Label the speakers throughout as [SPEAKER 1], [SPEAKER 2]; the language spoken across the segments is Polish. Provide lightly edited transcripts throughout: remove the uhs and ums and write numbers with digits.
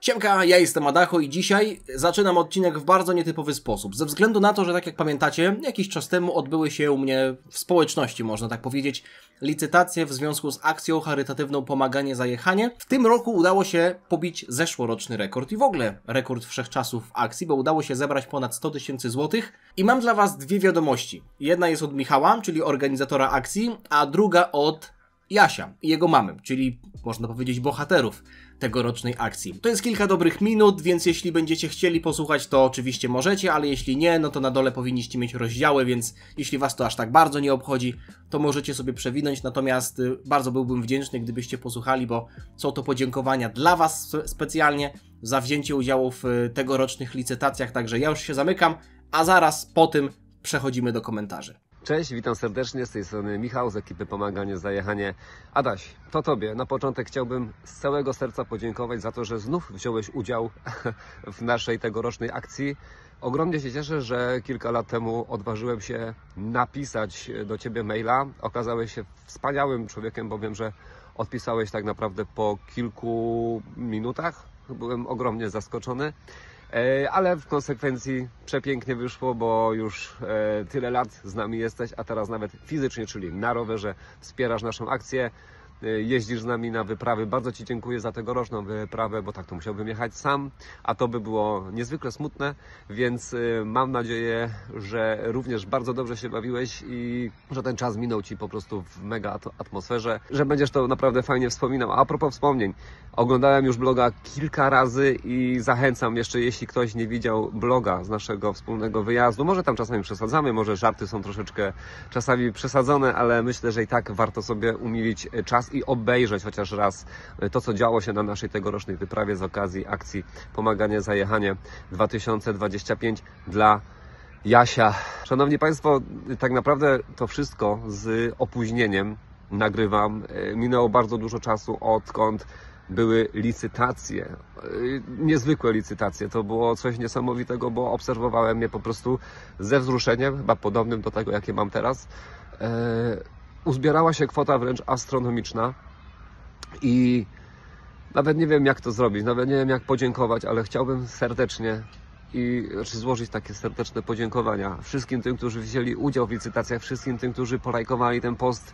[SPEAKER 1] Siemka, ja jestem Adacho i dzisiaj zaczynam odcinek w bardzo nietypowy sposób. Ze względu na to, że tak jak pamiętacie, jakiś czas temu odbyły się u mnie w społeczności, można tak powiedzieć, licytacje w związku z akcją charytatywną Pomaganie za Jechanie. W tym roku udało się pobić zeszłoroczny rekord i w ogóle rekord wszechczasów w akcji, bo udało się zebrać ponad 100 000 złotych. I mam dla Was dwie wiadomości. Jedna jest od Michała, czyli organizatora akcji, a druga od Jasia i jego mamy, czyli można powiedzieć bohaterów tegorocznej akcji. To jest kilka dobrych minut, więc jeśli będziecie chcieli posłuchać, to oczywiście możecie, ale jeśli nie, no to na dole powinniście mieć rozdziały, więc jeśli Was to aż tak bardzo nie obchodzi, to możecie sobie przewinąć, natomiast bardzo byłbym wdzięczny, gdybyście posłuchali, bo są to podziękowania dla Was specjalnie za wzięcie udziału w tegorocznych licytacjach, także ja już się zamykam, a zaraz po tym przechodzimy do komentarzy.
[SPEAKER 2] Cześć, witam serdecznie, z tej strony Michał z ekipy Pomaganie za Jechanie. Adaś, to Tobie na początek chciałbym z całego serca podziękować za to, że znów wziąłeś udział w naszej tegorocznej akcji. Ogromnie się cieszę, że kilka lat temu odważyłem się napisać do Ciebie maila. Okazałeś się wspaniałym człowiekiem, bo wiem, że odpisałeś tak naprawdę po kilku minutach. Byłem ogromnie zaskoczony. Ale w konsekwencji przepięknie wyszło, bo już tyle lat z nami jesteś, a teraz nawet fizycznie, czyli na rowerze wspierasz naszą akcję, jeździsz z nami na wyprawy. Bardzo Ci dziękuję za tegoroczną wyprawę, bo tak to musiałbym jechać sam, a to by było niezwykle smutne, więc mam nadzieję, że również bardzo dobrze się bawiłeś i że ten czas minął Ci po prostu w mega atmosferze, że będziesz to naprawdę fajnie wspominał. A propos wspomnień, oglądałem już bloga kilka razy i zachęcam jeszcze, jeśli ktoś nie widział bloga z naszego wspólnego wyjazdu, może tam czasami przesadzamy, może żarty są troszeczkę czasami przesadzone, ale myślę, że i tak warto sobie umilić czas i obejrzeć chociaż raz to, co działo się na naszej tegorocznej wyprawie z okazji akcji Pomaganie za Jechanie 2025 dla Jasia. Szanowni Państwo, tak naprawdę to wszystko z opóźnieniem nagrywam. Minęło bardzo dużo czasu, odkąd były licytacje, niezwykłe licytacje. To było coś niesamowitego, bo obserwowałem je po prostu ze wzruszeniem, chyba podobnym do tego, jakie mam teraz. Uzbierała się kwota wręcz astronomiczna i nawet nie wiem, jak to zrobić, nawet nie wiem, jak podziękować, ale chciałbym serdecznie złożyć takie serdeczne podziękowania wszystkim tym, którzy wzięli udział w licytacjach, wszystkim tym, którzy polajkowali ten post,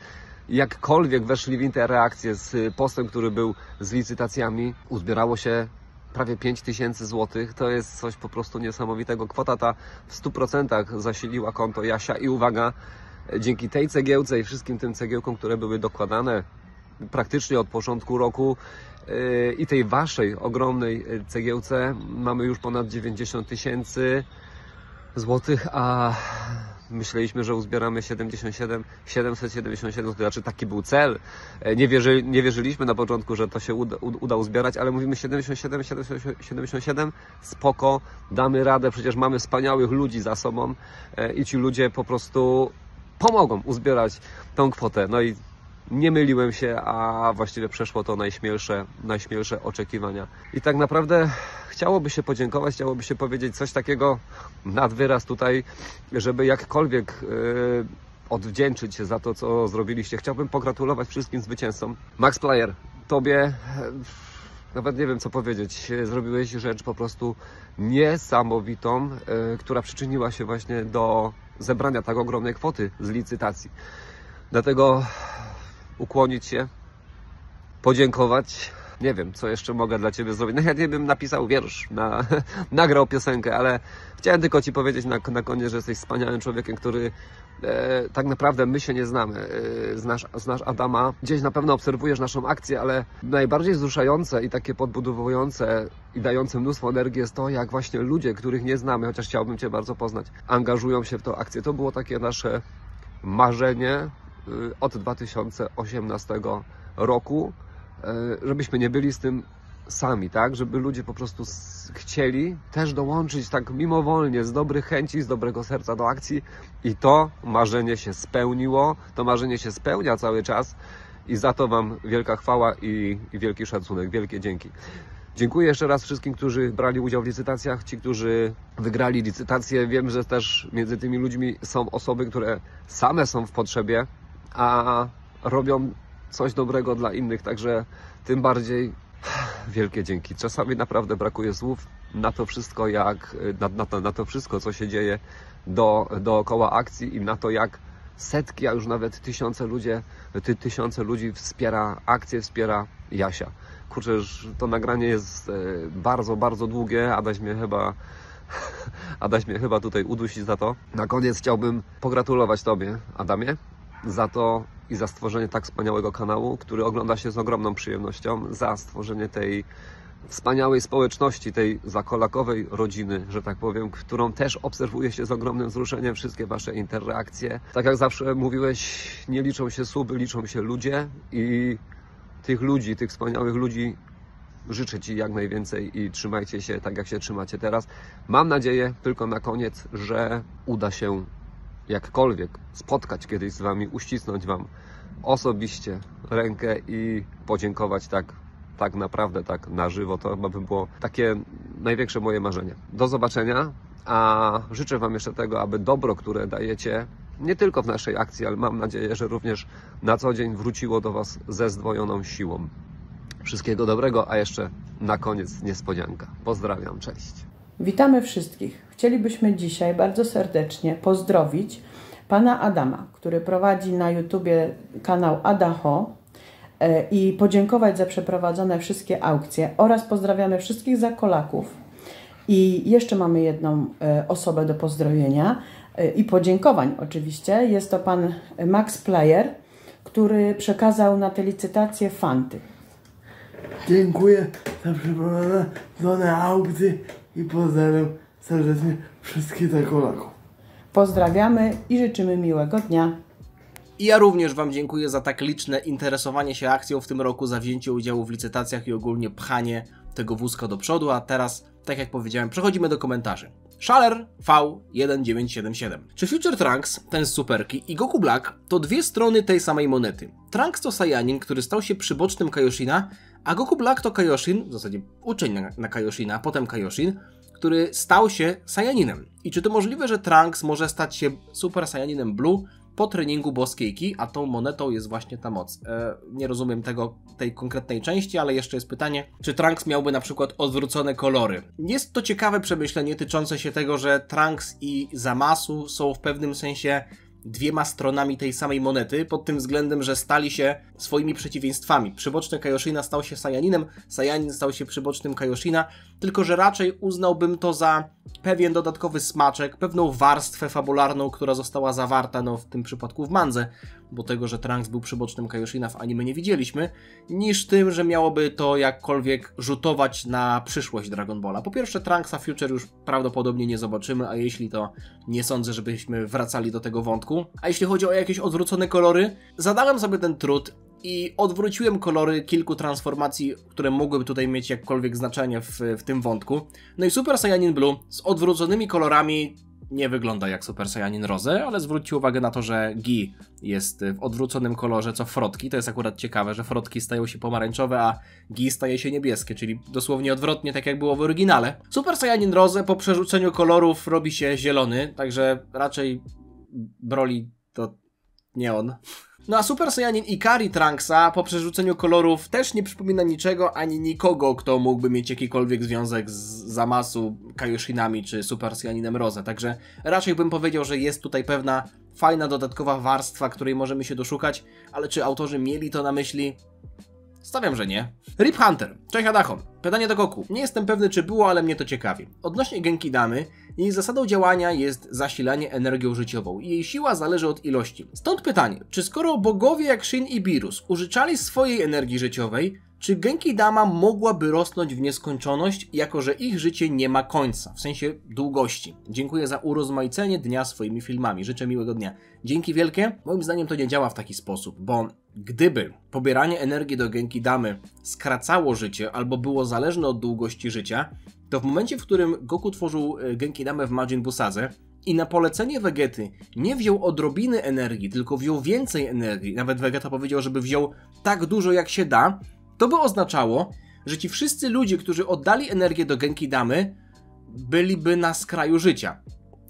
[SPEAKER 2] jakkolwiek weszli w interakcję z postem, który był z licytacjami. Uzbierało się prawie 5000 złotych. To jest coś po prostu niesamowitego. Kwota ta w 100% zasiliła konto Jasia i uwaga, dzięki tej cegiełce i wszystkim tym cegiełkom, które były dokładane praktycznie od początku roku i tej Waszej ogromnej cegiełce mamy już ponad 90 000 złotych, a myśleliśmy, że uzbieramy 777 zł, znaczy taki był cel. Nie wierzyliśmy na początku, że to się uda uzbierać, ale mówimy 77, spoko, damy radę, przecież mamy wspaniałych ludzi za sobą i ci ludzie po prostu pomogą uzbierać tą kwotę. No i nie myliłem się, a właściwie przeszło to najśmielsze oczekiwania. I tak naprawdę chciałoby się podziękować, chciałoby się powiedzieć coś takiego nad wyraz tutaj, żeby jakkolwiek odwdzięczyć się za to, co zrobiliście. Chciałbym pogratulować wszystkim zwycięzcom. Max Player, Tobie nawet nie wiem, co powiedzieć. Zrobiłeś rzecz po prostu niesamowitą, która przyczyniła się właśnie do zebrania tak ogromnej kwoty z licytacji. Dlatego ukłonić się, podziękować. Nie wiem, co jeszcze mogę dla Ciebie zrobić. Najchętniej bym napisał wiersz, nagrał piosenkę, ale chciałem tylko Ci powiedzieć na koniec, że jesteś wspaniałym człowiekiem, który tak naprawdę my się nie znamy. Znasz Adama, gdzieś na pewno obserwujesz naszą akcję, ale najbardziej wzruszające i takie podbudowujące i dające mnóstwo energii jest to, jak właśnie ludzie, których nie znamy, chociaż chciałbym Cię bardzo poznać, angażują się w tę akcję. To było takie nasze marzenie od 2018 roku, żebyśmy nie byli z tym sami, tak? Żeby ludzie po prostu chcieli też dołączyć tak mimowolnie, z dobrych chęci, z dobrego serca do akcji i to marzenie się spełniło, to marzenie się spełnia cały czas i za to Wam wielka chwała i wielki szacunek, wielkie dzięki. Dziękuję jeszcze raz wszystkim, którzy brali udział w licytacjach, ci, którzy wygrali licytację. Wiem, że też między tymi ludźmi są osoby, które same są w potrzebie, a robią coś dobrego dla innych, także tym bardziej wielkie dzięki. Czasami naprawdę brakuje słów na to wszystko, na to wszystko, co się dzieje dookoła akcji i na to, jak setki, a już nawet tysiące ludzi wspiera akcję, wspiera Jasia. Kurczę, już to nagranie jest bardzo, bardzo długie. Adaś mnie chyba tutaj udusi za to. Na koniec chciałbym pogratulować Tobie, Adamie, za to i za stworzenie tak wspaniałego kanału, który ogląda się z ogromną przyjemnością, za stworzenie tej wspaniałej społeczności, tej zakolakowej rodziny, że tak powiem, którą też obserwuje się z ogromnym wzruszeniem wszystkie Wasze interakcje. Tak jak zawsze mówiłeś, nie liczą się suby, liczą się ludzie i tych wspaniałych ludzi życzę Ci jak najwięcej i trzymajcie się tak, jak się trzymacie teraz. Mam nadzieję, tylko na koniec, że uda się jakkolwiek spotkać kiedyś z Wami, uścisnąć Wam osobiście rękę i podziękować tak naprawdę, tak na żywo. To chyba by było takie największe moje marzenie. Do zobaczenia, a życzę Wam jeszcze tego, aby dobro, które dajecie, nie tylko w naszej akcji, ale mam nadzieję, że również na co dzień wróciło do Was ze zdwojoną siłą. Wszystkiego dobrego, a jeszcze na koniec niespodzianka. Pozdrawiam, cześć.
[SPEAKER 3] Witamy wszystkich. Chcielibyśmy dzisiaj bardzo serdecznie pozdrowić pana Adama, który prowadzi na YouTubie kanał Adaho i podziękować za przeprowadzone wszystkie aukcje oraz pozdrawiamy wszystkich zakolaków. I jeszcze mamy jedną osobę do pozdrowienia i podziękowań oczywiście. Jest to pan Max Player, który przekazał na tę licytację fanty.
[SPEAKER 4] Dziękuję za przeprowadzone aukcje i pozdrawiam serdecznie wszystkich zakolaków.
[SPEAKER 3] Pozdrawiamy i życzymy miłego dnia.
[SPEAKER 1] I ja również Wam dziękuję za tak liczne interesowanie się akcją w tym roku, za wzięcie udziału w licytacjach i ogólnie pchanie tego wózka do przodu, a teraz, tak jak powiedziałem, przechodzimy do komentarzy. Shaler V1977. Czy Future Trunks, ten z superki, i Goku Black to dwie strony tej samej monety? Trunks to Saiyanin, który stał się przybocznym Kaioshina, a Goku Black to Kaioshin, w zasadzie uczeń na Kaioshina, a potem Kaioshin, który stał się Saiyaninem. I czy to możliwe, że Trunks może stać się Super Saiyaninem Blue po treningu boskiej, a tą monetą jest właśnie ta moc? Nie rozumiem tej konkretnej części, ale jeszcze jest pytanie, czy Trunks miałby na przykład odwrócone kolory? Jest to ciekawe przemyślenie tyczące się tego, że Trunks i Zamasu są w pewnym sensie dwiema stronami tej samej monety, pod tym względem, że stali się swoimi przeciwieństwami. Przyboczny Kaioshina stał się Saiyaninem, Saiyanin stał się przybocznym Kaioshina, tylko że raczej uznałbym to za pewien dodatkowy smaczek, pewną warstwę fabularną, która została zawarta, w tym przypadku w mandze, bo tego, że Trunks był przybocznym Kaioshina w anime nie widzieliśmy, niż tym, że miałoby to jakkolwiek rzutować na przyszłość Dragon Balla. Po pierwsze, Trunksa Future już prawdopodobnie nie zobaczymy, a jeśli to nie sądzę, żebyśmy wracali do tego wątku. A jeśli chodzi o jakieś odwrócone kolory, zadałem sobie ten trud i odwróciłem kolory kilku transformacji, które mogłyby tutaj mieć jakkolwiek znaczenie w tym wątku. No i Super Saiyanin Blue z odwróconymi kolorami nie wygląda jak Super Saiyanin Rose, ale zwróćcie uwagę na to, że Gi jest w odwróconym kolorze, co frotki. To jest akurat ciekawe, że frotki stają się pomarańczowe, a Gi staje się niebieskie, czyli dosłownie odwrotnie, tak jak było w oryginale. Super Saiyanin Rose po przerzuceniu kolorów robi się zielony, także raczej Broly to nie on. No a Super Saiyanin Ikari Trunksa po przerzuceniu kolorów też nie przypomina niczego ani nikogo, kto mógłby mieć jakikolwiek związek z Zamasu, Kaioshinami czy Super Saiyaninem Rose. Także raczej bym powiedział, że jest tutaj pewna fajna dodatkowa warstwa, której możemy się doszukać, ale czy autorzy mieli to na myśli? Stawiam, że nie. Rip Hunter. Cześć Adacho. Pytanie do Goku. Nie jestem pewny, czy było, ale mnie to ciekawi. Odnośnie Genki Damy, jej zasadą działania jest zasilanie energią życiową i jej siła zależy od ilości. Stąd pytanie, czy skoro bogowie jak Shin i Beerus użyczali swojej energii życiowej, czy Genki Dama mogłaby rosnąć w nieskończoność, jako że ich życie nie ma końca, w sensie długości? Dziękuję za urozmaicenie dnia swoimi filmami. Życzę miłego dnia. Dzięki wielkie. Moim zdaniem to nie działa w taki sposób, bo gdyby pobieranie energii do Genki Damy skracało życie albo było zależne od długości życia, to w momencie, w którym Goku tworzył Genki Damę w Majin Buu Sadze i na polecenie Vegety nie wziął odrobiny energii, tylko wziął więcej energii, nawet Vegeta powiedział, żeby wziął tak dużo jak się da, to by oznaczało, że ci wszyscy ludzie, którzy oddali energię do Genki Damy, byliby na skraju życia.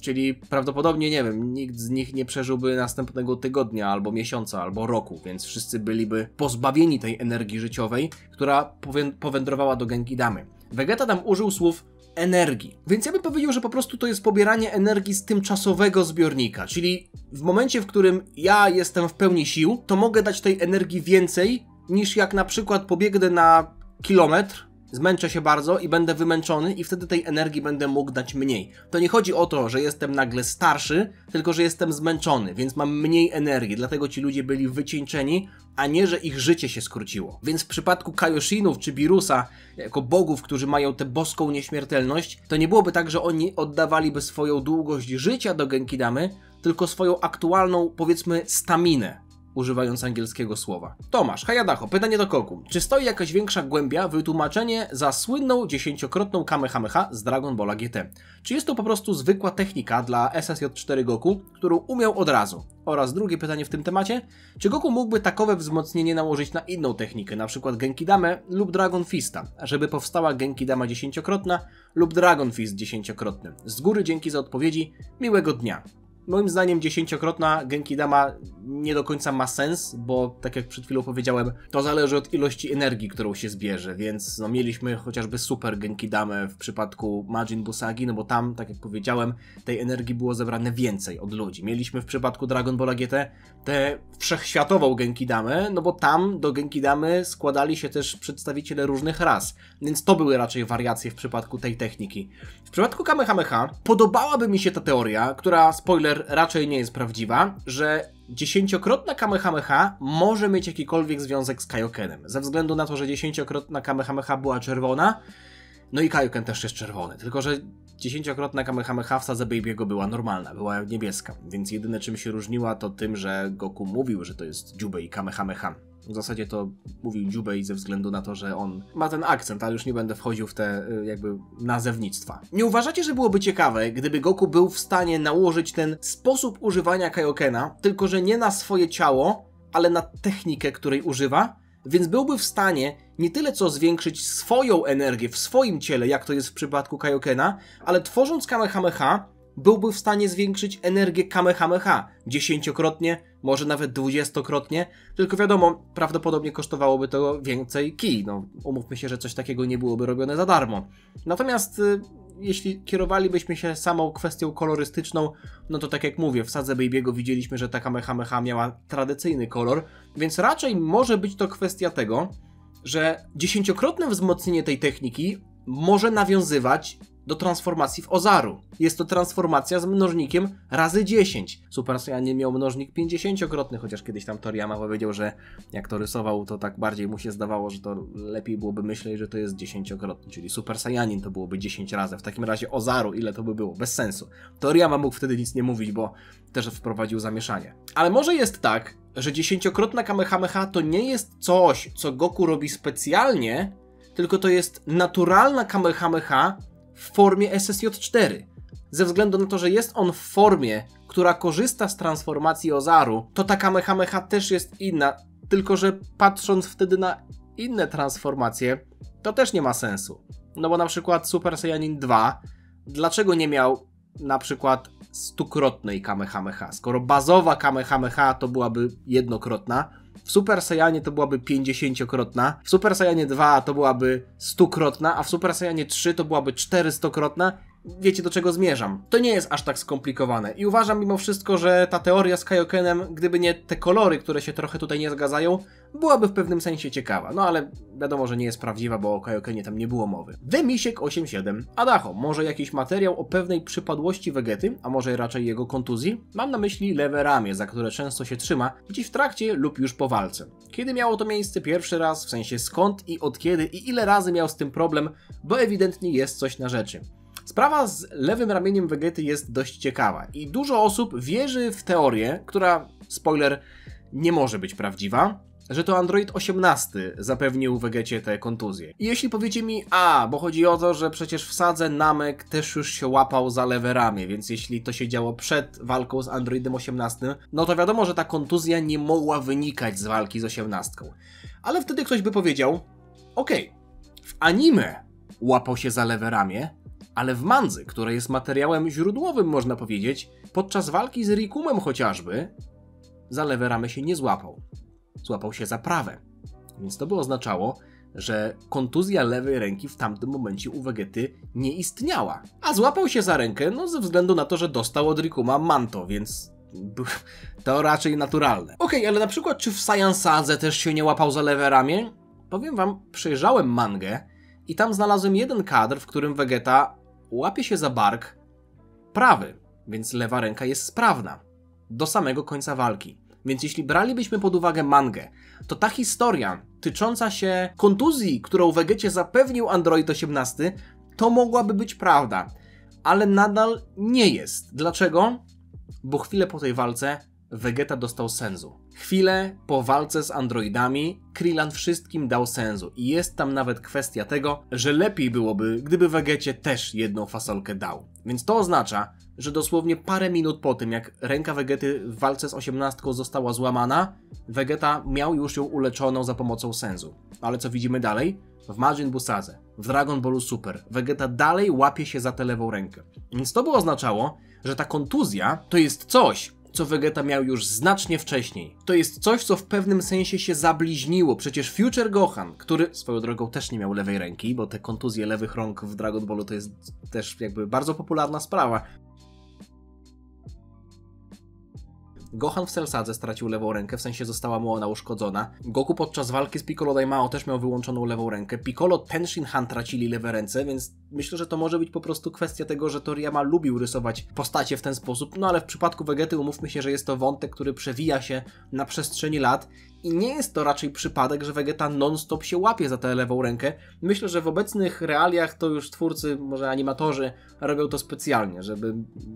[SPEAKER 1] Czyli prawdopodobnie, nie wiem, nikt z nich nie przeżyłby następnego tygodnia, albo miesiąca, albo roku, więc wszyscy byliby pozbawieni tej energii życiowej, która powędrowała do Genkidamy. Vegeta tam użył słów energii. Więc ja bym powiedział, że po prostu to jest pobieranie energii z tymczasowego zbiornika, czyli w momencie, w którym ja jestem w pełni sił, to mogę dać tej energii więcej, niż jak na przykład pobiegnę na kilometr, zmęczę się bardzo i będę wymęczony i wtedy tej energii będę mógł dać mniej. To nie chodzi o to, że jestem nagle starszy, tylko że jestem zmęczony, więc mam mniej energii, dlatego ci ludzie byli wycieńczeni, a nie, że ich życie się skróciło. Więc w przypadku Kaioshinów czy Birusa, jako bogów, którzy mają tę boską nieśmiertelność, to nie byłoby tak, że oni oddawaliby swoją długość życia do Genkidamy, tylko swoją aktualną, powiedzmy, staminę, używając angielskiego słowa. Tomasz, Hayadaho, pytanie do Koku. Czy stoi jakaś większa głębia wytłumaczenie za słynną 10-krotną Kamehameha z Dragon Balla GT? Czy jest to po prostu zwykła technika dla SSJ4 Goku, którą umiał od razu? Oraz drugie pytanie w tym temacie. Czy Goku mógłby takowe wzmocnienie nałożyć na inną technikę, na przykład Genkidamę lub Dragon Fista, żeby powstała Genkidama 10-krotna lub Dragon Fist 10-krotny? Z góry dzięki za odpowiedzi. Miłego dnia. Moim zdaniem 10-krotna Genkidama nie do końca ma sens, bo tak jak przed chwilą powiedziałem, to zależy od ilości energii, którą się zbierze, więc no, mieliśmy chociażby Super Genkidamę w przypadku Majin Buu Sagi, no bo tam, tak jak powiedziałem, tej energii było zebrane więcej od ludzi. Mieliśmy w przypadku Dragon Balla GT tę wszechświatową Genkidamę, no bo tam do Genkidamy składali się też przedstawiciele różnych ras, więc to były raczej wariacje w przypadku tej techniki. W przypadku Kamehameha podobałaby mi się ta teoria, która, spoiler, raczej nie jest prawdziwa, że 10-krotna Kamehameha może mieć jakikolwiek związek z Kaiokenem. Ze względu na to, że 10-krotna Kamehameha była czerwona, no i Kaioken też jest czerwony. Tylko że 10-krotna Kamehameha w Sadze Baby'ego była normalna, była niebieska. Więc jedyne czym się różniła to tym, że Goku mówił, że to jest Jubei Kamehameha. W zasadzie to mówił Jubei ze względu na to, że on ma ten akcent, ale już nie będę wchodził w te jakby nazewnictwa. Nie uważacie, że byłoby ciekawe, gdyby Goku był w stanie nałożyć ten sposób używania Kaiokena, tylko że nie na swoje ciało, ale na technikę, której używa? Więc byłby w stanie nie tyle co zwiększyć swoją energię w swoim ciele, jak to jest w przypadku Kaiokena, ale tworząc Kamehameha, byłby w stanie zwiększyć energię Kamehameha 10-krotnie, może nawet 20-krotnie, tylko wiadomo, prawdopodobnie kosztowałoby to więcej ki. No, umówmy się, że coś takiego nie byłoby robione za darmo. Natomiast jeśli kierowalibyśmy się samą kwestią kolorystyczną, no to tak jak mówię, w Sadze Baby'ego widzieliśmy, że ta Kamehameha miała tradycyjny kolor, więc raczej może być to kwestia tego, że 10-krotne wzmocnienie tej techniki może nawiązywać do transformacji w Ozaru. Jest to transformacja z mnożnikiem razy 10. Super Saiyanin miał mnożnik 50-krotny, chociaż kiedyś tam Toriyama powiedział, że jak to rysował, to tak bardziej mu się zdawało, że to lepiej byłoby myśleć, że to jest 10-krotny, czyli Super Saiyanin to byłoby 10 razy. W takim razie Ozaru ile to by było? Bez sensu. Toriyama mógł wtedy nic nie mówić, bo też wprowadził zamieszanie. Ale może jest tak, że 10-krotna Kamehameha to nie jest coś, co Goku robi specjalnie, tylko to jest naturalna Kamehameha w formie SSJ4. Ze względu na to, że jest on w formie, która korzysta z transformacji Ozaru, to ta Kamehameha też jest inna, tylko że patrząc wtedy na inne transformacje, to też nie ma sensu. No bo na przykład Super Saiyanin 2, dlaczego nie miał na przykład 100-krotnej Kamehameha? Skoro bazowa Kamehameha to byłaby jednokrotna, w Super Saiyanie to byłaby 50-krotna, w Super Saiyanie 2 to byłaby 100-krotna, a w Super Saiyanie 3 to byłaby 400-krotna. Wiecie, do czego zmierzam. To nie jest aż tak skomplikowane i uważam mimo wszystko, że ta teoria z Kaiokenem, gdyby nie te kolory, które się trochę tutaj nie zgadzają, byłaby w pewnym sensie ciekawa. No ale wiadomo, że nie jest prawdziwa, bo o Kaiokenie tam nie było mowy. Demisiek87. Adacho, może jakiś materiał o pewnej przypadłości Vegety, a może raczej jego kontuzji? Mam na myśli lewe ramię, za które często się trzyma, gdzieś w trakcie lub już po walce. Kiedy miało to miejsce pierwszy raz, w sensie skąd i od kiedy i ile razy miał z tym problem, bo ewidentnie jest coś na rzeczy. Sprawa z lewym ramieniem Vegety jest dość ciekawa i dużo osób wierzy w teorię, która, spoiler, nie może być prawdziwa, że to Android 18 zapewnił Vegecie tę kontuzję. I jeśli powiecie mi, bo chodzi o to, że przecież w Sadze Namek też już się łapał za lewe ramię, więc jeśli to się działo przed walką z Androidem 18, no to wiadomo, że ta kontuzja nie mogła wynikać z walki z 18. Ale wtedy ktoś by powiedział, okej, w anime łapał się za lewe ramię, Ale w mandze, która jest materiałem źródłowym, można powiedzieć, podczas walki z Rikumem chociażby, za lewe ramię się nie złapał. Złapał się za prawe. Więc to by oznaczało, że kontuzja lewej ręki w tamtym momencie u Vegety nie istniała. A złapał się za rękę, no ze względu na to, że dostał od Rikuma manto, więc to raczej naturalne. Okej, ale na przykład czy w Saiyan Sadze też się nie łapał za lewe ramię? Powiem wam, przejrzałem mangę i tam znalazłem jeden kadr, w którym Vegeta łapie się za bark prawy, więc lewa ręka jest sprawna. Do samego końca walki. Więc jeśli bralibyśmy pod uwagę mangę, to ta historia tycząca się kontuzji, którą Vegecie zapewnił Android 18, to mogłaby być prawda. Ale nadal nie jest. Dlaczego? Bo chwilę po tej walce Vegeta dostał senzu. Chwilę po walce z androidami Krillin wszystkim dał senzu. I jest tam nawet kwestia tego, że lepiej byłoby, gdyby Vegecie też jedną fasolkę dał. Więc to oznacza, że dosłownie parę minut po tym, jak ręka Vegety w walce z 18 została złamana, Vegeta miał już ją uleczoną za pomocą senzu. Ale co widzimy dalej? W Majin Buu Sadze, w Dragon Ballu Super, Vegeta dalej łapie się za tę lewą rękę. Więc to by oznaczało, że ta kontuzja to jest coś, co Vegeta miał już znacznie wcześniej. To jest coś, co w pewnym sensie się zabliźniło. Przecież Future Gohan, który swoją drogą też nie miał lewej ręki, bo te kontuzje lewych rąk w Dragon Ballu to jest też jakby bardzo popularna sprawa. Gohan w Cell Sadze stracił lewą rękę, w sensie została mu ona uszkodzona. Goku podczas walki z Piccolo Daimao też miał wyłączoną lewą rękę. Piccolo, Ten Shin Han tracili lewe ręce, więc myślę, że to może być po prostu kwestia tego, że Toriyama lubił rysować postacie w ten sposób, no ale w przypadku Vegety umówmy się, że jest to wątek, który przewija się na przestrzeni lat i nie jest to raczej przypadek, że Vegeta non-stop się łapie za tę lewą rękę. Myślę, że w obecnych realiach to już twórcy, może animatorzy robią to specjalnie, żeby,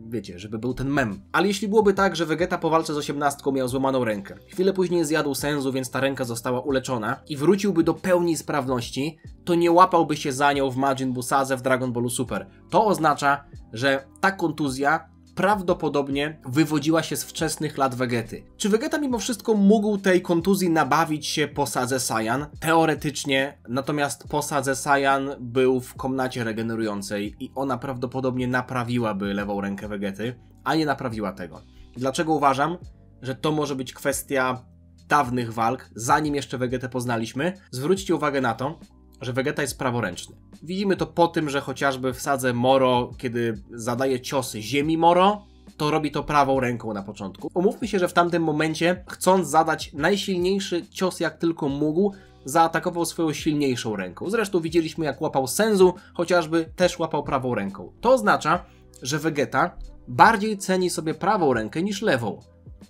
[SPEAKER 1] wiecie, żeby był ten mem. Ale jeśli byłoby tak, że Vegeta po walce z 18 miał złamaną rękę, chwilę później zjadł senzu, więc ta ręka została uleczona i wróciłby do pełni sprawności, to nie łapałby się za nią w Majin Buu Sadze w Dragon Ballu Super. To oznacza, że ta kontuzja prawdopodobnie wywodziła się z wczesnych lat Vegety. Czy Vegeta mimo wszystko mógł tej kontuzji nabawić się po Sadze Saiyan? Teoretycznie, natomiast po Sadze Saiyan był w komnacie regenerującej i ona prawdopodobnie naprawiłaby lewą rękę Vegety, a nie naprawiła tego. Dlaczego uważam, że to może być kwestia dawnych walk, zanim jeszcze Vegetę poznaliśmy? Zwróćcie uwagę na to, że Vegeta jest praworęczny. Widzimy to po tym, że chociażby w sadze Moro, kiedy zadaje ciosy ziemi Moro, to robi to prawą ręką na początku. Umówmy się, że w tamtym momencie, chcąc zadać najsilniejszy cios jak tylko mógł, zaatakował swoją silniejszą ręką. Zresztą widzieliśmy, jak łapał senzu, chociażby też łapał prawą ręką. To oznacza, że Vegeta bardziej ceni sobie prawą rękę niż lewą.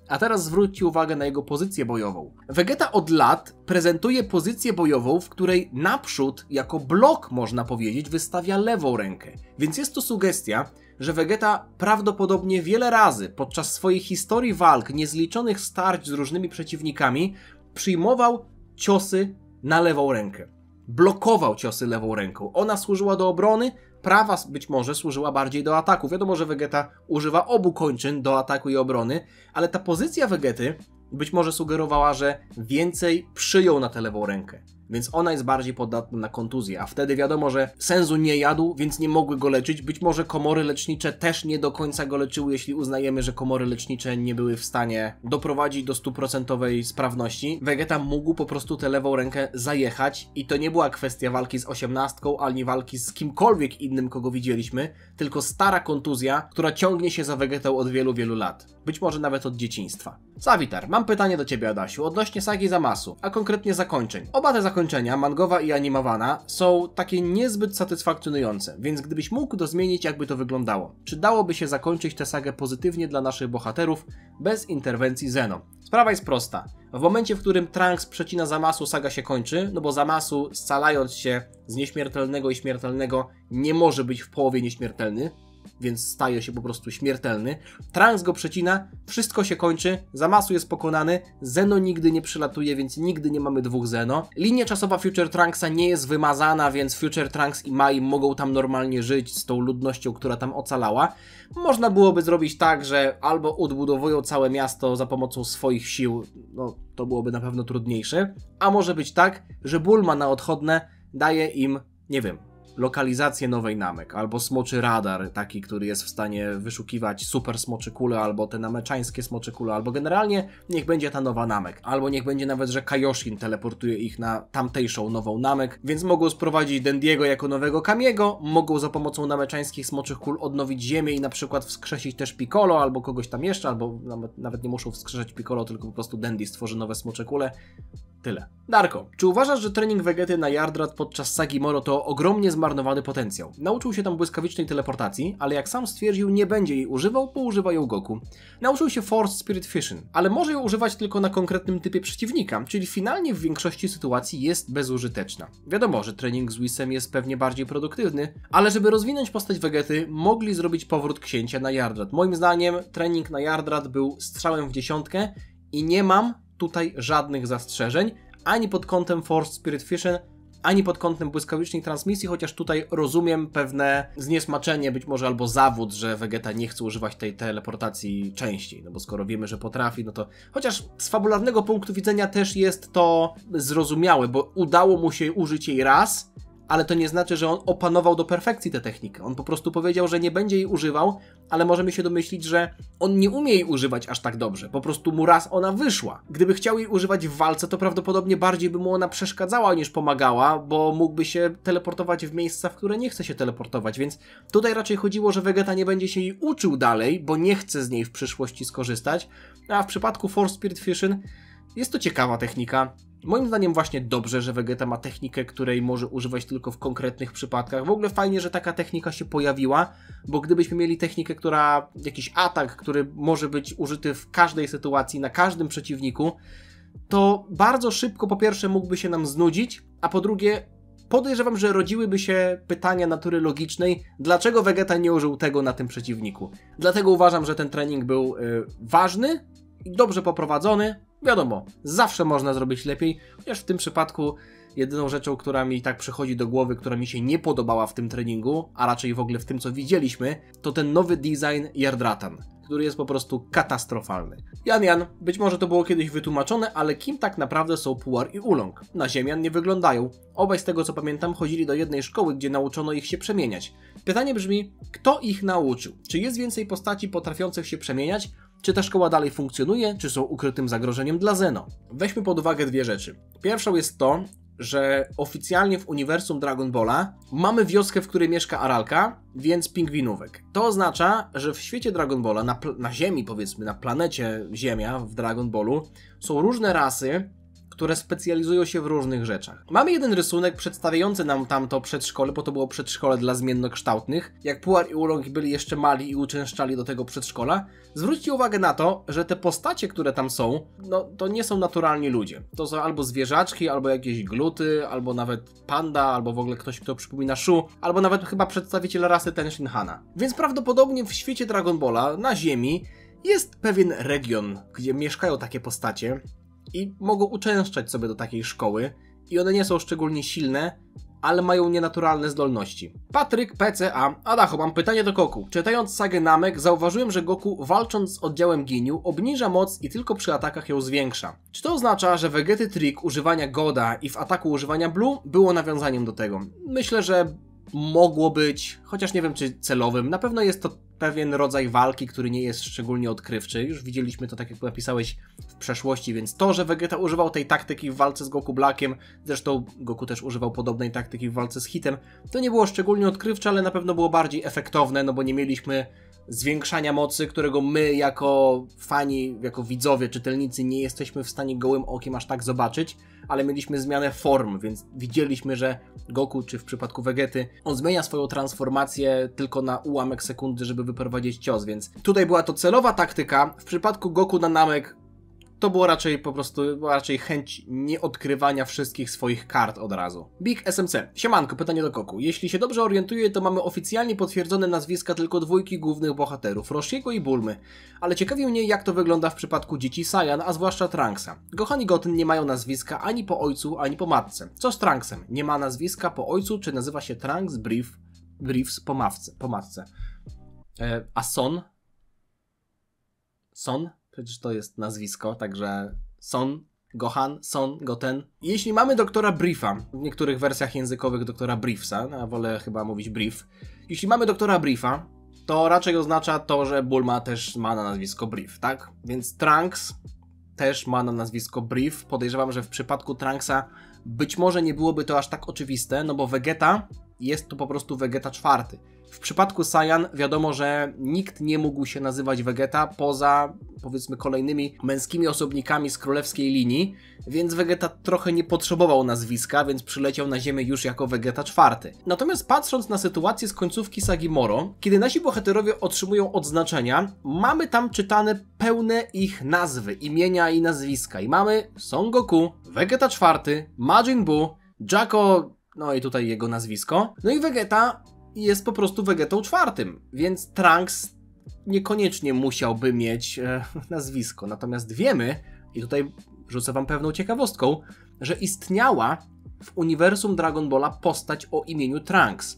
[SPEAKER 1] A teraz zwróćcie uwagę na jego pozycję bojową. Vegeta od lat prezentuje pozycję bojową, w której naprzód, jako blok można powiedzieć, wystawia lewą rękę. Więc jest to sugestia, że Vegeta prawdopodobnie wiele razy podczas swojej historii walk, niezliczonych starć z różnymi przeciwnikami, przyjmował ciosy na lewą rękę. Blokował ciosy lewą ręką. Ona służyła do obrony, prawa być może służyła bardziej do ataku. Wiadomo, że Vegeta używa obu kończyn do ataku i obrony, ale ta pozycja Vegety być może sugerowała, że więcej przyjął na tę lewą rękę. Więc ona jest bardziej podatna na kontuzję, a wtedy wiadomo, że senzu nie jadł, więc nie mogły go leczyć. Być może komory lecznicze też nie do końca go leczyły, jeśli uznajemy, że komory lecznicze nie były w stanie doprowadzić do 100% sprawności. Vegeta mógł po prostu tę lewą rękę zajechać i to nie była kwestia walki z 18, ani walki z kimkolwiek innym, kogo widzieliśmy, tylko stara kontuzja, która ciągnie się za Vegetą od wielu, wielu lat. Być może nawet od dzieciństwa. Savitar, mam pytanie do Ciebie, Adasiu, odnośnie sagi Zamasu, a konkretnie zakończeń. Oba te zakończenia, mangowa i animowana, są takie niezbyt satysfakcjonujące, więc gdybyś mógł to zmienić, jakby to wyglądało? Czy dałoby się zakończyć tę sagę pozytywnie dla naszych bohaterów, bez interwencji Zeno? Sprawa jest prosta. W momencie, w którym Trunks przecina Zamasu, saga się kończy, no bo Zamasu, scalając się z nieśmiertelnego i śmiertelnego, nie może być w połowie nieśmiertelny, więc staje się po prostu śmiertelny. Trunks go przecina, wszystko się kończy, Zamasu jest pokonany, Zeno nigdy nie przylatuje, więc nigdy nie mamy dwóch Zeno. Linia czasowa Future Trunksa nie jest wymazana, więc Future Trunks i Mai mogą tam normalnie żyć z tą ludnością, która tam ocalała. Można byłoby zrobić tak, że albo odbudowują całe miasto za pomocą swoich sił, no to byłoby na pewno trudniejsze, a może być tak, że Bulma na odchodne daje im, nie wiem, lokalizację nowej Namek, albo smoczy radar, taki, który jest w stanie wyszukiwać super smoczy kule, albo te nameczańskie smoczy kule, albo generalnie niech będzie ta nowa Namek, albo niech będzie nawet, że Kaioshin teleportuje ich na tamtejszą nową Namek, więc mogą sprowadzić Dendiego jako nowego Kamiego, mogą za pomocą nameczańskich smoczych kul odnowić ziemię i na przykład wskrzesić też Piccolo, albo kogoś tam jeszcze, albo nawet nie muszą wskrzeszać Piccolo, tylko po prostu Dendi stworzy nowe smocze kule. Tyle. Darko, czy uważasz, że trening Vegety na Yardrat podczas sagi Moro to ogromnie zmarnowany potencjał? Nauczył się tam błyskawicznej teleportacji, ale jak sam stwierdził, nie będzie jej używał, bo używa ją Goku. Nauczył się Force Spirit Fission, ale może ją używać tylko na konkretnym typie przeciwnika, czyli finalnie w większości sytuacji jest bezużyteczna. Wiadomo, że trening z Whisem jest pewnie bardziej produktywny, ale żeby rozwinąć postać Vegety, mogli zrobić powrót księcia na Yardrat. Moim zdaniem trening na Yardrat był strzałem w dziesiątkę i nie mam tutaj żadnych zastrzeżeń, ani pod kątem Force Spirit Fission, ani pod kątem błyskawicznej transmisji, chociaż tutaj rozumiem pewne zniesmaczenie, być może albo zawód, że Vegeta nie chce używać tej teleportacji częściej, no bo skoro wiemy, że potrafi, no to... Chociaż z fabularnego punktu widzenia też jest to zrozumiałe, bo udało mu się użyć jej raz, ale to nie znaczy, że on opanował do perfekcji tę technikę. On po prostu powiedział, że nie będzie jej używał, ale możemy się domyślić, że on nie umie jej używać aż tak dobrze. Po prostu mu raz ona wyszła. Gdyby chciał jej używać w walce, to prawdopodobnie bardziej by mu ona przeszkadzała niż pomagała, bo mógłby się teleportować w miejsca, w które nie chce się teleportować, więc tutaj raczej chodziło, że Vegeta nie będzie się jej uczył dalej, bo nie chce z niej w przyszłości skorzystać, a w przypadku Force Spirit Fission jest to ciekawa technika. Moim zdaniem właśnie dobrze, że Vegeta ma technikę, której może używać tylko w konkretnych przypadkach. W ogóle fajnie, że taka technika się pojawiła, bo gdybyśmy mieli technikę, jakiś atak, który może być użyty w każdej sytuacji, na każdym przeciwniku, to bardzo szybko po pierwsze mógłby się nam znudzić, a po drugie podejrzewam, że rodziłyby się pytania natury logicznej, dlaczego Vegeta nie użył tego na tym przeciwniku. Dlatego uważam, że ten trening był ważny i dobrze poprowadzony. Wiadomo, zawsze można zrobić lepiej, chociaż w tym przypadku jedyną rzeczą, która mi tak przychodzi do głowy, która mi się nie podobała w tym treningu, a raczej w ogóle w tym, co widzieliśmy, to ten nowy design Yardratan, który jest po prostu katastrofalny. Jan, być może to było kiedyś wytłumaczone, ale kim tak naprawdę są Puar i Oolong? Na Ziemian nie wyglądają. Obaj z tego co pamiętam chodzili do jednej szkoły, gdzie nauczono ich się przemieniać. Pytanie brzmi, kto ich nauczył? Czy jest więcej postaci potrafiących się przemieniać? Czy ta szkoła dalej funkcjonuje, czy są ukrytym zagrożeniem dla Zeno? Weźmy pod uwagę dwie rzeczy. Pierwszą jest to, że oficjalnie w uniwersum Dragon Balla mamy wioskę, w której mieszka Aralka, więc pingwinówek. To oznacza, że w świecie Dragon Balla, na Ziemi powiedzmy, na planecie Ziemia w Dragon Ballu, są różne rasy, które specjalizują się w różnych rzeczach. Mamy jeden rysunek przedstawiający nam tamto przedszkole, bo to było przedszkole dla zmiennokształtnych. Jak Puar i Oolong byli jeszcze mali i uczęszczali do tego przedszkola, zwróćcie uwagę na to, że te postacie, które tam są, no to nie są naturalni ludzie. To są albo zwierzaczki, albo jakieś gluty, albo nawet panda, albo w ogóle ktoś, kto przypomina Shu, albo nawet chyba przedstawiciel rasy Ten Shin Hana. Więc prawdopodobnie w świecie Dragon Balla, na Ziemi, jest pewien region, gdzie mieszkają takie postacie, i mogą uczęszczać sobie do takiej szkoły i one nie są szczególnie silne, ale mają nienaturalne zdolności. Patryk PCA. Adacho, mam pytanie do Goku. Czytając sagę Namek, zauważyłem, że Goku walcząc z oddziałem Ginyu obniża moc i tylko przy atakach ją zwiększa. Czy to oznacza, że Vegety Trick używania Goda i w ataku używania Blue było nawiązaniem do tego? Myślę, że mogło być, chociaż nie wiem czy celowym. Na pewno jest to pewien rodzaj walki, który nie jest szczególnie odkrywczy. Już widzieliśmy to, tak jak napisałeś, w przeszłości, więc to, że Vegeta używał tej taktyki w walce z Goku Blackiem, zresztą Goku też używał podobnej taktyki w walce z Hitem, to nie było szczególnie odkrywcze, ale na pewno było bardziej efektowne, no bo nie mieliśmy zwiększania mocy, którego my jako fani, jako widzowie, czytelnicy nie jesteśmy w stanie gołym okiem aż tak zobaczyć, ale mieliśmy zmianę form, więc widzieliśmy, że Goku, czy w przypadku Vegety, on zmienia swoją transformację tylko na ułamek sekundy, żeby wyprowadzić cios, więc tutaj była to celowa taktyka. W przypadku Goku na Namek to było raczej po prostu, chęć nieodkrywania wszystkich swoich kart od razu. Big SMC. Siemanko, pytanie do Goku. Jeśli się dobrze orientuję, to mamy oficjalnie potwierdzone nazwiska tylko dwójki głównych bohaterów, Roshiego i Bulmy. Ale ciekawi mnie, jak to wygląda w przypadku dzieci Saiyan, a zwłaszcza Trunksa. Gohan i Goten nie mają nazwiska ani po ojcu, ani po matce. Co z Trunksem? Nie ma nazwiska po ojcu, czy nazywa się Trunks Briefs po matce? A Son? Przecież to jest nazwisko, także Son Gohan, Son, Goten. Jeśli mamy doktora Briefa, w niektórych wersjach językowych doktora Briefsa, ja wolę chyba mówić Brief. Jeśli mamy doktora Briefa, to raczej oznacza to, że Bulma też ma na nazwisko Brief, tak? Więc Trunks też ma na nazwisko Brief. Podejrzewam, że w przypadku Trunksa być może nie byłoby to aż tak oczywiste, no bo Vegeta jest to po prostu Vegeta IV. W przypadku Saiyan wiadomo, że nikt nie mógł się nazywać Vegeta poza, powiedzmy, kolejnymi męskimi osobnikami z królewskiej linii, więc Vegeta trochę nie potrzebował nazwiska, więc przyleciał na Ziemię już jako Vegeta IV. Natomiast patrząc na sytuację z końcówki sagi Moro, kiedy nasi bohaterowie otrzymują odznaczenia, mamy tam czytane pełne ich nazwy, imienia i nazwiska. I mamy Son Goku, Vegeta IV, Majin Buu, Jaco, no i tutaj jego nazwisko, no i Vegeta jest po prostu Vegetą IV, więc Trunks niekoniecznie musiałby mieć nazwisko. Natomiast wiemy, i tutaj rzucę wam pewną ciekawostką, że istniała w uniwersum Dragon Balla postać o imieniu Trunks.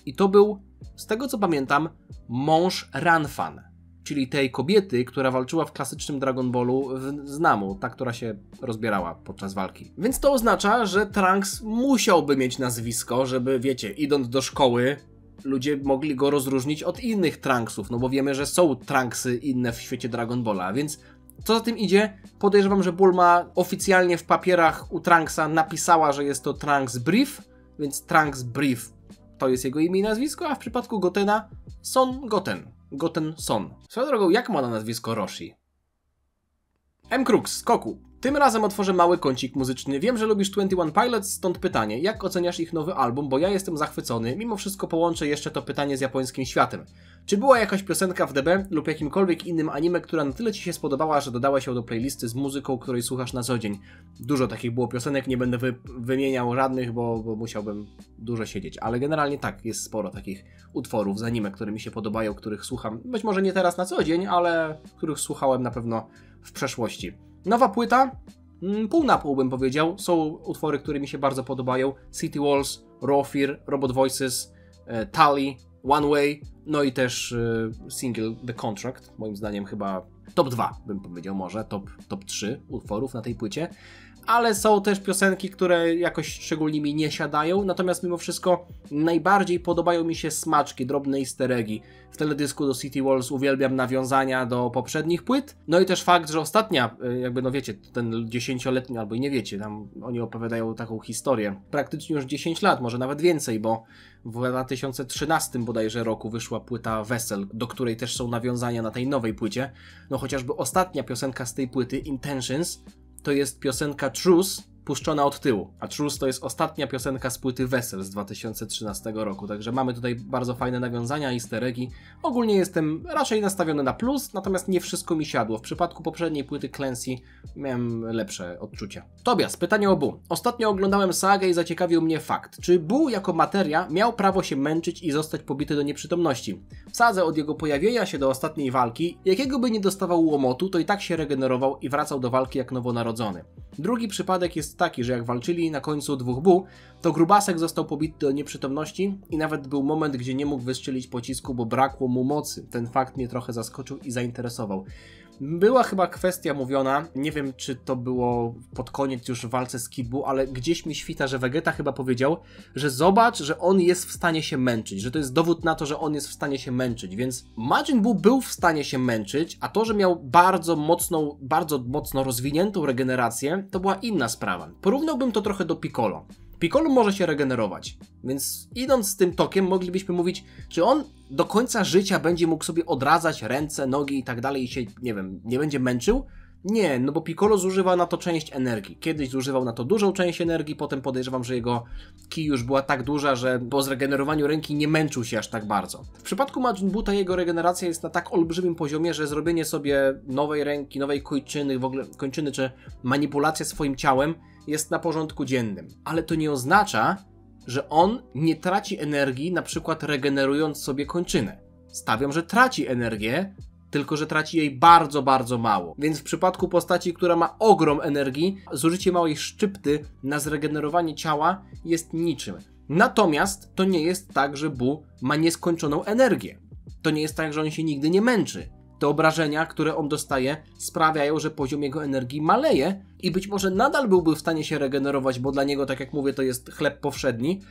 [SPEAKER 1] I to był, z tego co pamiętam, mąż Ranfan, czyli tej kobiety, która walczyła w klasycznym Dragon Ballu z Namu, ta, która się rozbierała podczas walki. Więc to oznacza, że Trunks musiałby mieć nazwisko, żeby, wiecie, idąc do szkoły, ludzie mogli go rozróżnić od innych Trunksów, no bo wiemy, że są Trunksy inne w świecie Dragon Balla, więc co za tym idzie, podejrzewam, że Bulma oficjalnie w papierach u Trunksa napisała, że jest to Trunks Brief, więc Trunks Brief to jest jego imię i nazwisko, a w przypadku Gotena Son Goten. Goten Son. Swoją drogą, jak ma na nazwisko Roshi? M-Crux, skoku. Tym razem otworzę mały kącik muzyczny. Wiem, że lubisz 21 Pilots, stąd pytanie. Jak oceniasz ich nowy album? Bo ja jestem zachwycony. Mimo wszystko połączę jeszcze to pytanie z japońskim światem. Czy była jakaś piosenka w DB lub jakimkolwiek innym anime, która na tyle ci się spodobała, że dodałeś ją do playlisty z muzyką, której słuchasz na co dzień? Dużo takich było piosenek, nie będę wymieniał żadnych, bo musiałbym dużo siedzieć. Ale generalnie tak, jest sporo takich utworów z anime, które mi się podobają, których słucham. Być może nie teraz na co dzień, ale których słuchałem na pewno w przeszłości. Nowa płyta? Pół na pół bym powiedział. Są utwory, które mi się bardzo podobają. City Walls, Raw Fear, Robot Voices, Tally, One Way, no i też single The Contract. Moim zdaniem chyba top 2 bym powiedział, może top 3 utworów na tej płycie. Ale są też piosenki, które jakoś szczególnie mi nie siadają, natomiast mimo wszystko najbardziej podobają mi się smaczki, drobne easter eggi. W teledysku do City Walls uwielbiam nawiązania do poprzednich płyt, no i też fakt, że ostatnia, jakby no wiecie, ten 10-letni, albo i nie wiecie, tam oni opowiadają taką historię, praktycznie już 10 lat, może nawet więcej, bo w 2013 bodajże roku wyszła płyta Vessel, do której też są nawiązania na tej nowej płycie. No chociażby ostatnia piosenka z tej płyty, Intentions, to jest piosenka Truce puszczona od tyłu, a Truce to jest ostatnia piosenka z płyty Vessel z 2013 roku, także mamy tutaj bardzo fajne nawiązania, easter eggi. Ogólnie jestem raczej nastawiony na plus, natomiast nie wszystko mi siadło. W przypadku poprzedniej płyty Clancy miałem lepsze odczucia. Tobias, pytanie o Buu. Ostatnio oglądałem sagę i zaciekawił mnie fakt, czy Buu jako materia miał prawo się męczyć i zostać pobity do nieprzytomności. W sadze od jego pojawienia się do ostatniej walki, jakiego by nie dostawał łomotu, to i tak się regenerował i wracał do walki jak nowonarodzony. Drugi przypadek jest taki, że jak walczyli na końcu dwóch Buu, to grubasek został pobity do nieprzytomności i nawet był moment, gdzie nie mógł wystrzelić pocisku, bo brakło mu mocy. Ten fakt mnie trochę zaskoczył i zainteresował. Była chyba kwestia mówiona, nie wiem czy to było pod koniec już w walce z Kid Buu, ale gdzieś mi świta, że Vegeta chyba powiedział, że zobacz, że on jest w stanie się męczyć, że to jest dowód na to, że on jest w stanie się męczyć, więc Majin Buu był w stanie się męczyć, a to, że miał bardzo mocno rozwiniętą regenerację, to była inna sprawa. Porównałbym to trochę do Piccolo. Piccolo może się regenerować, więc idąc z tym tokiem moglibyśmy mówić, czy on do końca życia będzie mógł sobie odradzać ręce, nogi i tak dalej i się, nie wiem, nie będzie męczył? Nie, no bo Piccolo zużywa na to część energii. Kiedyś zużywał na to dużą część energii, potem podejrzewam, że jego ki już była tak duża, że po zregenerowaniu ręki nie męczył się aż tak bardzo. W przypadku Majin Buu ta jego regeneracja jest na tak olbrzymim poziomie, że zrobienie sobie nowej ręki, nowej kończyny, w ogóle kończyny czy manipulacja swoim ciałem jest na porządku dziennym. Ale to nie oznacza, że on nie traci energii, na przykład regenerując sobie kończynę. Stawiam, że traci energię, tylko że traci jej bardzo, bardzo mało. Więc w przypadku postaci, która ma ogrom energii, zużycie małej szczypty na zregenerowanie ciała jest niczym. Natomiast to nie jest tak, że Buu ma nieskończoną energię. To nie jest tak, że on się nigdy nie męczy. te obrażenia, które on dostaje, sprawiają, że poziom jego energii maleje i być może nadal byłby w stanie się regenerować, bo dla niego, tak jak mówię, to jest chleb powszedni,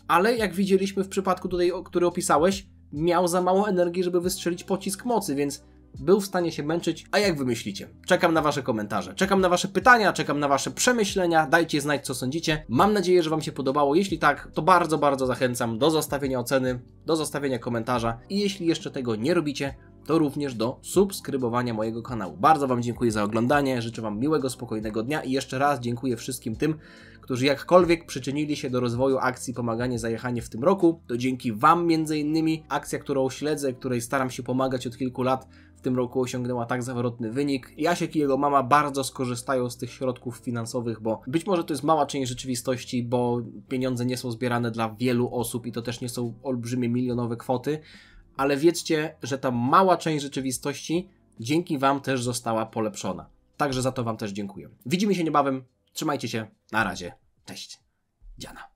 [SPEAKER 1] ale jak widzieliśmy w przypadku tutaj, który opisałeś, miał za mało energii, żeby wystrzelić pocisk mocy, więc był w stanie się męczyć. A jak wy myślicie? Czekam na wasze komentarze, czekam na wasze pytania, czekam na wasze przemyślenia, dajcie znać, co sądzicie. Mam nadzieję, że wam się podobało. Jeśli tak, to bardzo, bardzo zachęcam do zostawienia oceny, do zostawienia komentarza i jeśli jeszcze tego nie robicie, to również do subskrybowania mojego kanału. Bardzo wam dziękuję za oglądanie, życzę wam miłego, spokojnego dnia i jeszcze raz dziękuję wszystkim tym, którzy jakkolwiek przyczynili się do rozwoju akcji Pomaganie za Jechanie w tym roku. To dzięki wam między innymi akcja, którą śledzę, której staram się pomagać od kilku lat, w tym roku osiągnęła tak zawrotny wynik. Jasiek i jego mama bardzo skorzystają z tych środków finansowych, bo być może to jest mała część rzeczywistości, bo pieniądze nie są zbierane dla wielu osób i to też nie są olbrzymie milionowe kwoty, ale wiedzcie, że ta mała część rzeczywistości dzięki wam też została polepszona. Także za to wam też dziękuję. Widzimy się niebawem. Trzymajcie się. Na razie. Cześć. Dziana.